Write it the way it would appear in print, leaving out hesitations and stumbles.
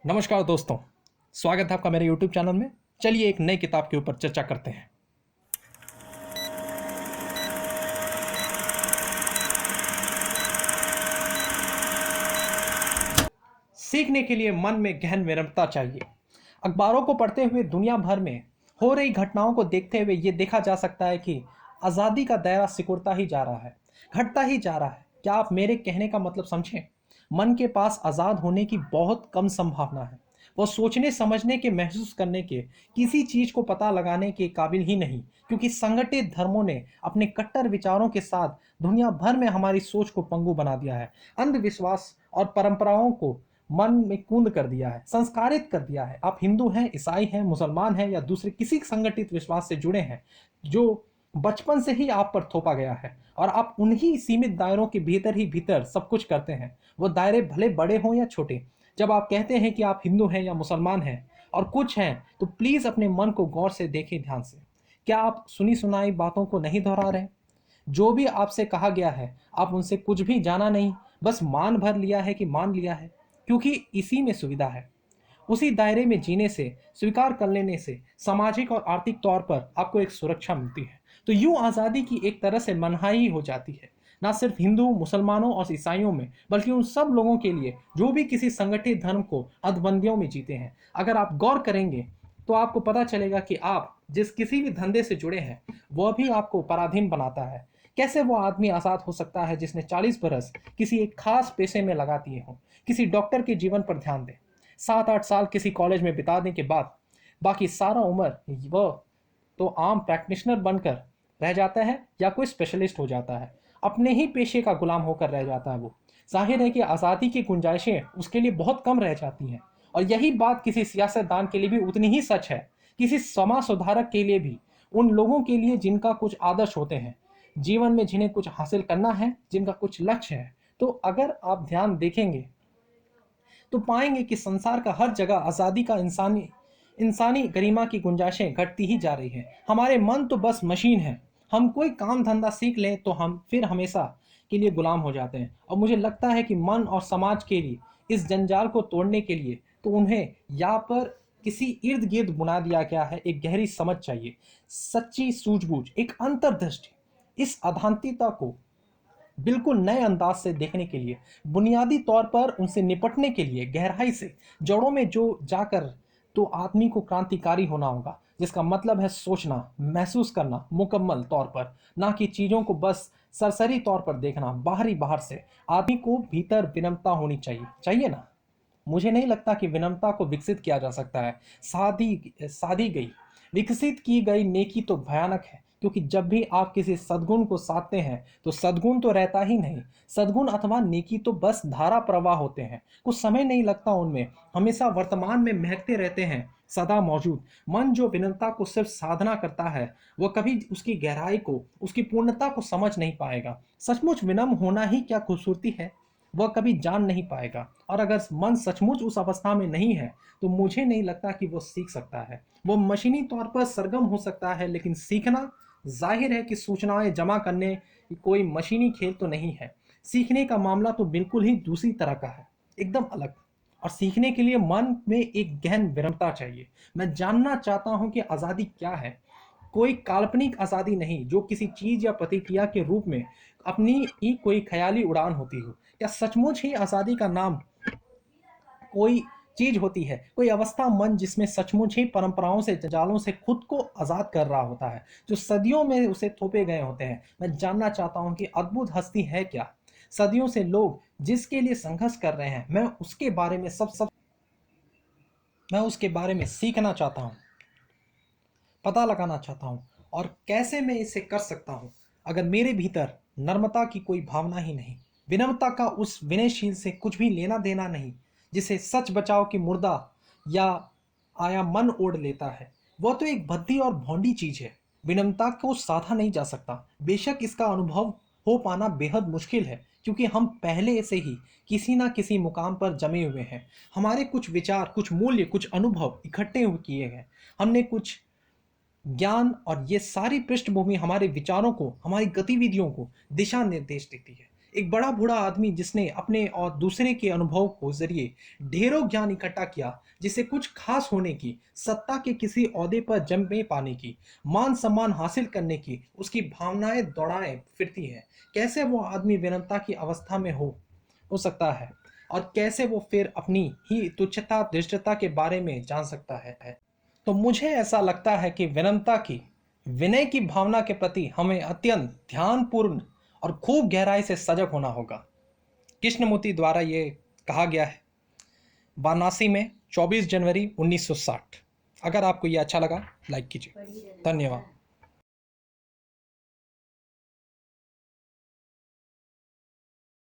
नमस्कार दोस्तों, स्वागत है आपका मेरे YouTube चैनल में। चलिए एक नई किताब के ऊपर चर्चा करते हैं। सीखने के लिए मन में गहन विनम्रता चाहिए। अखबारों को पढ़ते हुए दुनिया भर में हो रही घटनाओं को देखते हुए ये देखा जा सकता है कि आज़ादी का दायरा सिकुड़ता ही जा रहा है, घटता ही जा रहा है। क्या आप मेरे कहने का मतलब समझें? मन के पास आज़ाद होने की बहुत कम संभावना है। वो सोचने समझने के, महसूस करने के, किसी चीज़ को पता लगाने के काबिल ही नहीं, क्योंकि संगठित धर्मों ने अपने कट्टर विचारों के साथ दुनिया भर में हमारी सोच को पंगु बना दिया है। अंधविश्वास और परंपराओं को मन में कूंद कर दिया है, संस्कारित कर दिया है। आप हिंदू हैं, ईसाई हैं, मुसलमान हैं या दूसरे किसी संगठित विश्वास से जुड़े हैं, जो बचपन से ही आप पर थोपा गया है और आप उन्हीं सीमित दायरों के भीतर ही भीतर सब कुछ करते हैं। वो दायरे भले बड़े हों या छोटे। जब आप कहते हैं कि आप हिंदू हैं या मुसलमान हैं और कुछ हैं, तो प्लीज़ अपने मन को गौर से देखें, ध्यान से। क्या आप सुनी सुनाई बातों को नहीं दोहरा रहे? जो भी आपसे कहा गया है, आप उनसे कुछ भी जाना नहीं, बस मान भर लिया है कि मान लिया है, क्योंकि इसी में सुविधा है। उसी दायरे में जीने से, स्वीकार कर लेने से सामाजिक और आर्थिक तौर पर आपको एक सुरक्षा मिलती है। तो यूं आज़ादी की एक तरह से मनहाई हो जाती है, ना सिर्फ हिंदू, मुसलमानों और ईसाइयों में, बल्कि उन सब लोगों के लिए जो भी किसी संगठित धर्म को हदबंदियों में जीते हैं। अगर आप गौर करेंगे तो आपको पता चलेगा कि आप जिस किसी भी धंधे से जुड़े हैं, वह भी आपको पराधीन बनाता है। कैसे वो आदमी आज़ाद हो सकता है जिसने 40 बरस किसी एक खास पेशे में लगा दिए हों? किसी डॉक्टर के जीवन पर ध्यान दें, 7-8 साल किसी कॉलेज में बिताने के बाद बाकी सारा उम्र वह तो आम प्रैक्टिशनर बनकर रह जाता है या कोई स्पेशलिस्ट हो जाता है, अपने ही पेशे का गुलाम होकर रह जाता है वो। जाहिर है कि आज़ादी की गुंजाइशें उसके लिए बहुत कम रह जाती हैं। और यही बात किसी सियासतदान के लिए भी उतनी ही सच है, किसी समाज सुधारक के लिए भी, उन लोगों के लिए जिनका कुछ आदर्श होते हैं, जीवन में जिन्हें कुछ हासिल करना है, जिनका कुछ लक्ष्य है। तो अगर आप ध्यान देखेंगे तो पाएंगे कि संसार का हर जगह आज़ादी का इंसानी इंसानी गरिमा की गुंजाइशें घटती ही जा रही हैं। हमारे मन तो बस मशीन है। हम कोई काम धंधा सीख लें तो हम फिर हमेशा के लिए गुलाम हो जाते हैं। और मुझे लगता है कि मन और समाज के लिए इस जंजाल को तोड़ने के लिए तो उन्हें या पर किसी इर्द गिर्द बुना दिया गया है। एक गहरी समझ चाहिए, सच्ची सूझबूझ, एक अंतर्दृष्टि। इस अधांतिकता को बिल्कुल नए अंदाज से देखने के लिए, बुनियादी तौर पर उनसे निपटने के लिए, गहराई से जड़ों में जो जाकर, तो आदमी को क्रांतिकारी होना होगा, जिसका मतलब है सोचना, महसूस करना मुकम्मल तौर पर, ना कि चीज़ों को बस सरसरी तौर पर देखना बाहर से। आदमी को भीतर विनम्रता होनी चाहिए, चाहिए ना? मुझे नहीं लगता कि विनम्रता को विकसित किया जा सकता है। सादी सादी गई, विकसित की गई नेकी तो भयानक है, क्योंकि जब भी आप किसी सद्गुण को साधते हैं तो सद्गुण तो रहता ही नहीं। सद्गुण अथवा नेकी तो बस धारा प्रवाह होते हैं, कुछ समय नहीं लगता उनमें, हमेशा वर्तमान में महकते रहते हैं, सदा मौजूद। मन जो विनम्रता को सिर्फ साधना करता है, वह कभी उसकी गहराई को, उसकी पूर्णता को समझ नहीं पाएगा। सचमुच विनम्र होना ही क्या खूबसूरती है, वह कभी जान नहीं पाएगा। और अगर मन सचमुच उस अवस्था में नहीं है, तो मुझे नहीं लगता कि वो सीख सकता है। वो मशीनी तौर पर सरगम हो सकता है, लेकिन सीखना, जाहिर है कि सूचनाएं जमा करने कोई मशीनी खेल तो नहीं है। सीखने का मामला तो बिल्कुल ही दूसरी तरह का है, एकदम अलग। और सीखने के लिए मन में एक गहन विनम्रता चाहिए। मैं जानना चाहता हूं कि आज़ादी क्या है। कोई काल्पनिक आज़ादी नहीं जो किसी चीज़ या प्रतिक्रिया के रूप में अपनी ही कोई ख्याली उड़ान होती हो। क्या सचमुच ही आज़ादी का नाम कोई चीज होती है, कोई अवस्था, मन जिसमें सचमुच ही परंपराओं से, जंजालों से खुद को आजाद कर रहा होता है, जो सदियों में उसे थोपे गए होते हैं? मैं जानना चाहता हूं कि अद्भुत हस्ती है क्या, सदियों से लोग जिसके लिए संघर्ष कर रहे हैं। मैं उसके बारे में मैं उसके बारे में सीखना चाहता हूँ, पता लगाना चाहता हूँ। और कैसे मैं इसे कर सकता हूँ अगर मेरे भीतर नर्मता की कोई भावना ही नहीं, विनम्रता का, उस विनयशील से कुछ भी लेना देना नहीं, जिसे सच बचाव की मुर्दा या आया मन ओढ़ लेता है। वह तो एक भद्दी और भौंडी चीज है। विनम्रता को साधा नहीं जा सकता। बेशक इसका अनुभव हो पाना बेहद मुश्किल है, क्योंकि हम पहले से ही किसी ना किसी मुकाम पर जमे हुए हैं। हमारे कुछ विचार, कुछ मूल्य, कुछ अनुभव इकट्ठे हुए किए हैं। हमने कुछ ज्ञान, और ये सारी पृष्ठभूमि हमारे विचारों को, हमारी गतिविधियों को दिशा निर्देश देती है। एक बड़ा बूढ़ा आदमी जिसने अपने और दूसरे के अनुभव को जरिए ढेरों ज्ञान इकट्ठा किया, जिसे कुछ खास होने की, सत्ता के किसी ओहदे पर जमे पाने की, मान सम्मान हासिल करने की उसकी भावनाएं दौड़ाए फिरती हैं। कैसे वो आदमी विनम्रता की अवस्था में हो सकता है, और कैसे वो फिर अपनी ही तुच्छता धृष्टता के बारे में जान सकता है। तो मुझे ऐसा लगता है कि विनम्रता की, विनय की भावना के प्रति हमें अत्यंत ध्यानपूर्ण और खूब गहराई से सजग होना होगा। कृष्णमूर्ति द्वारा ये कहा गया है, वाराणसी में 24 जनवरी 1960। अगर आपको ये अच्छा लगा, लाइक कीजिए। धन्यवाद।